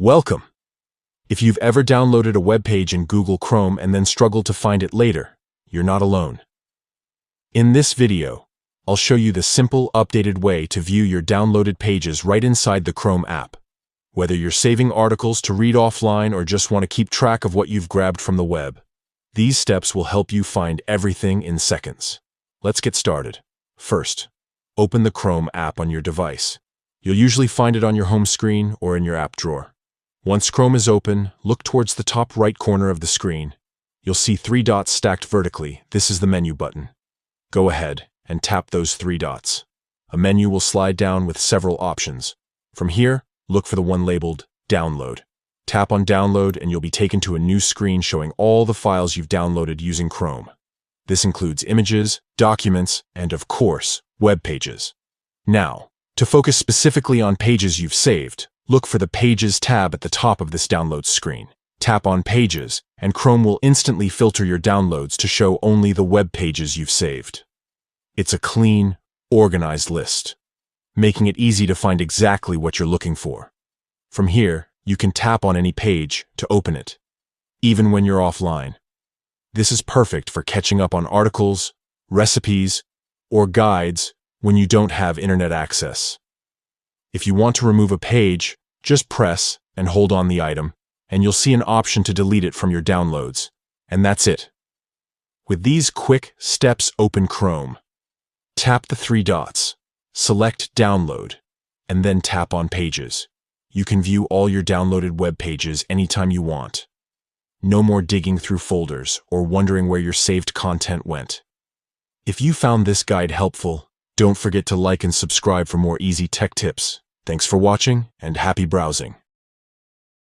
Welcome! If you've ever downloaded a web page in Google Chrome and then struggled to find it later, you're not alone. In this video, I'll show you the simple, updated way to view your downloaded pages right inside the Chrome app. Whether you're saving articles to read offline or just want to keep track of what you've grabbed from the web, these steps will help you find everything in seconds. Let's get started. First, open the Chrome app on your device. You'll usually find it on your home screen or in your app drawer. Once Chrome is open, look towards the top right corner of the screen. You'll see 3 dots stacked vertically. This is the menu button. Go ahead and tap those 3 dots. A menu will slide down with several options. From here, look for the one labeled Download. Tap on Download and you'll be taken to a new screen showing all the files you've downloaded using Chrome. This includes images, documents, and of course, web pages. Now, to focus specifically on pages you've saved, look for the Pages tab at the top of this download screen. Tap on Pages, and Chrome will instantly filter your downloads to show only the web pages you've saved. It's a clean, organized list, making it easy to find exactly what you're looking for. From here, you can tap on any page to open it, even when you're offline. This is perfect for catching up on articles, recipes, or guides when you don't have internet access. If you want to remove a page, just press and hold on the item, and you'll see an option to delete it from your downloads. And that's it. With these quick steps, open Chrome. Tap the 3 dots, select Download, and then tap on Pages. You can view all your downloaded web pages anytime you want. No more digging through folders or wondering where your saved content went. If you found this guide helpful, don't forget to like and subscribe for more easy tech tips. Thanks for watching and happy browsing.